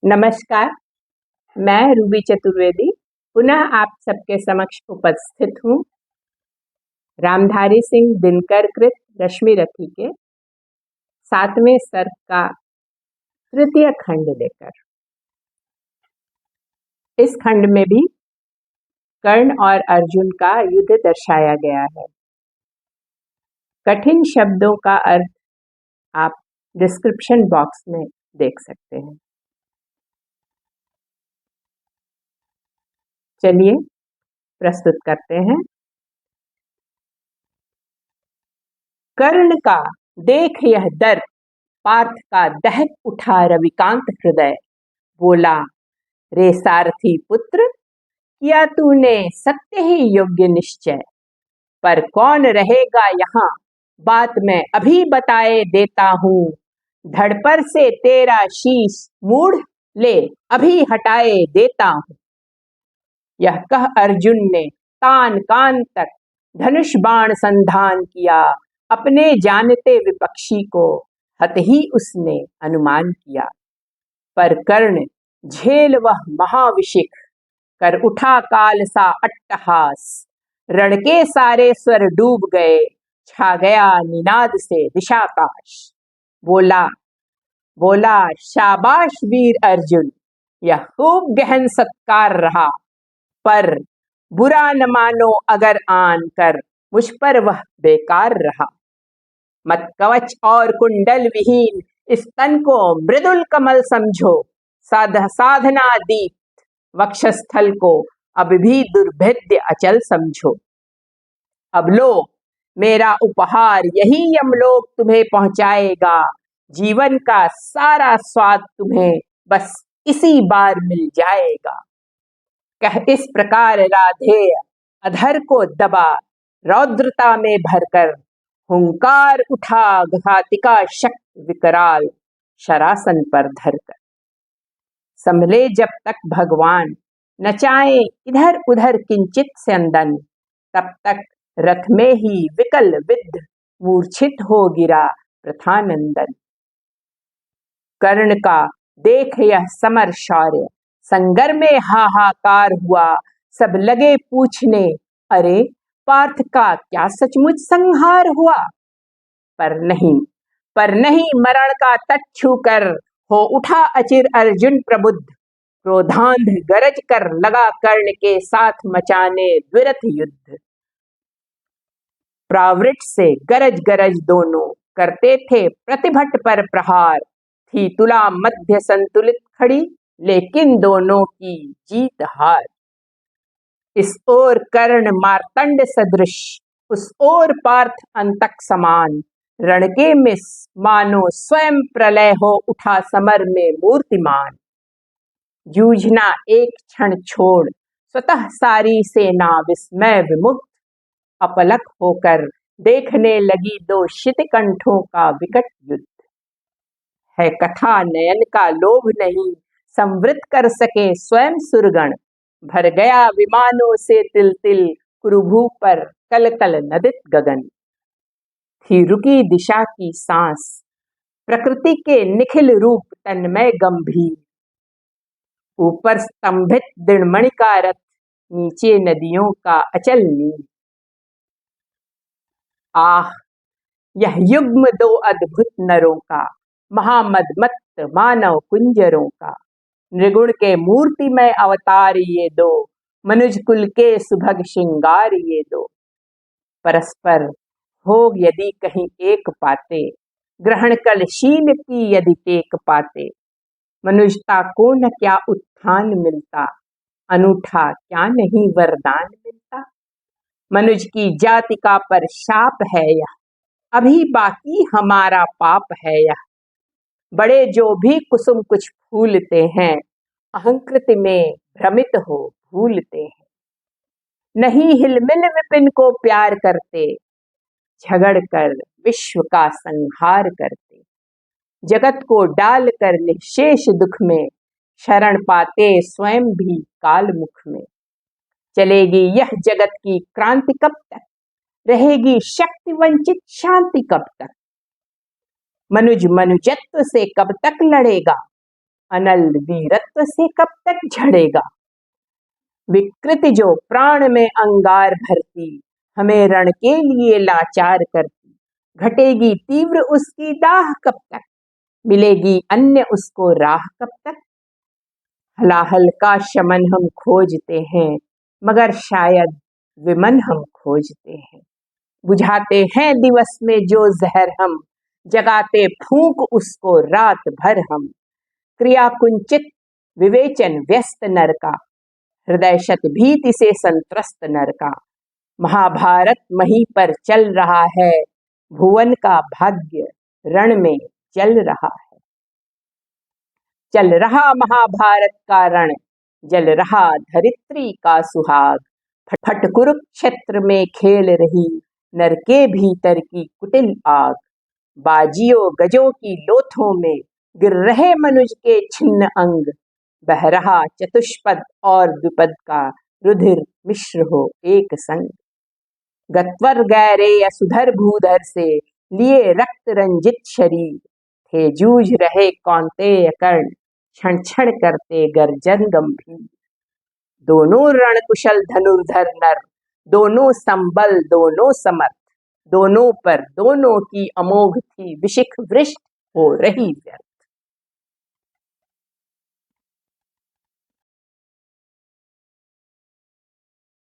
नमस्कार, मैं रूबी चतुर्वेदी पुनः आप सबके समक्ष उपस्थित हूँ रामधारी सिंह दिनकर कृत रश्मि रथी के 7वें सर्ग का तृतीय खंड लेकर। इस खंड में भी कर्ण और अर्जुन का युद्ध दर्शाया गया है। कठिन शब्दों का अर्थ आप डिस्क्रिप्शन बॉक्स में देख सकते हैं। चलिए प्रस्तुत करते हैं। कर्ण का देख यह दर्द, पार्थ का दहक उठा रविकांत हृदय। बोला, रे सारथी पुत्र, किया तूने सत्य ही योग्य निश्चय। पर कौन रहेगा यहाँ, बात मैं अभी बताए देता हूँ। धड़ पर से तेरा शीश मूढ़ ले, अभी हटाए देता हूँ। यह कह अर्जुन ने तान कान तक धनुष बाण संधान किया। अपने जानते विपक्षी को हत ही उसने अनुमान किया। पर कर्ण झेल वह महाविशिख, कर उठा काल सा अट्टहास। रण के सारे स्वर डूब गए, छा गया निनाद से दिशाकाश। बोला बोला शाबाश वीर अर्जुन, यह खूब गहन सत्कार रहा। पर बुरा न मानो अगर आन कर, मुझ पर वह बेकार रहा। मत कवच और कुंडल विहीन इस तन को मृदुल कमल समझो। साधना दीप्त वक्षस्थल को अब भी दुर्भेद्य अचल समझो। अब लो मेरा उपहार, यही यमलोक तुम्हें पहुंचाएगा। जीवन का सारा स्वाद तुम्हें बस इसी बार मिल जाएगा। कह इस प्रकार राधेय अधर को दबा, रौद्रता में भरकर हुंकार उठा घातिका शक्ति विकराल, शरासन पर धरकर। संभले जब तक भगवान, नचाए इधर उधर किंचित स्यंदन। तब तक रथ में ही विकल विद्ध मूर्छित हो गिरा प्रथानंदन। कर्ण का देख यह समर शौर्य, संगर में हाहाकार हुआ। सब लगे पूछने, अरे पार्थ का क्या सचमुच संहार हुआ। पर नहीं मरण का तट छूकर हो उठा अचिर अर्जुन प्रबुद्ध। क्रोधांध गरज कर लगा कर्ण के साथ मचाने द्विरथ युद्ध। प्रावृट से गरज गरज दोनों करते थे प्रतिभट पर प्रहार। थी तुला मध्य संतुलित खड़ी, लेकिन दोनों की जीत हार। इस ओर कर्ण मार्तंड सदृश, उस ओर पार्थ अंतक समान। रण के में मानो स्वयं प्रलय हो उठा समर में मूर्तिमान। जूझना एक क्षण छोड़ स्वतः सारी सेना विस्मय विमुक्त। अपलक होकर देखने लगी दो शितकंठों का विकट युद्ध। है कथा नयन का लोभ नहीं, संवृत कर सके स्वयं सुरगण। भर गया विमानों से तिल तिल, कुरुभू पर कल कल नदित गगन। थी रुकी दिशा की सांस, प्रकृति के निखिल रूप तन्मय गंभीर। ऊपर स्तंभित दृढ़मणि का रथ, नीचे नदियों का अचल नीर। आह यह युग्म दो अद्भुत नरों का, महामदमत्त मानव कुंजरों का। नृगुण के मूर्तिमय अवतार ये दो, मनुज कुल के सुभग श्रृंगार ये दो। परस्पर हो यदि कहीं एक पाते, ग्रहण कलशील की यदि टेक पाते। मनुष्यता को न क्या उत्थान मिलता, अनूठा क्या नहीं वरदान मिलता। मनुज की जातिका पर शाप है यह, अभी बाकी हमारा पाप है यह। बड़े जो भी कुसुम कुछ फूलते हैं, अहंकृति में भ्रमित हो भूलते हैं। नहीं हिलमिल विपिन को प्यार करते, झगड़ कर विश्व का संहार करते। जगत को डाल कर निशेष दुख में, शरण पाते स्वयं भी काल मुख में। चलेगी यह जगत की क्रांति कब तक, रहेगी शक्ति वंचित शांति कब तक। मनुज मनुजत्व से कब तक लड़ेगा, अनल वीरत्व से कब तक झड़ेगा। विकृति जो प्राण में अंगार भरती, हमें रण के लिए लाचार करती, घटेगी तीव्र उसकी दाह कब तक, मिलेगी अन्य उसको राह कब तक। हलाहल का शमन हम खोजते हैं, मगर शायद विमन हम खोजते हैं। बुझाते हैं दिवस में जो जहर हम, जगाते फूंक उसको रात भर हम। क्रिया कुंचित विवेचन व्यस्त नर का, हृदय शत भीति से संत्रस्त नर का। महाभारत मही पर चल रहा है, भुवन का भाग्य रण में जल रहा है। चल रहा महाभारत का रण, जल रहा धरित्री का सुहाग। फट कुरुक्षेत्र में खेल रही, नर के भीतर की कुटिल आग। बाजियों गजों की लोथों में गिर रहे मनुज के छिन्न अंग। बह रहा चतुष्पद और द्विपद का रुधिर मिश्र हो एक संग। गत्वर गैरे असुधर भूधर से लिए रक्त रंजित शरीर, थे जूझ रहे कौन्तेय कर्ण, क्षण क्षण करते गर्जन गंभीर। दोनों रण कुशल धनुर्धर नर, दोनों संबल दोनों समर्थ, दोनों पर दोनों की अमोघ थी विशिख वृष्ट हो रही व्यर्थ।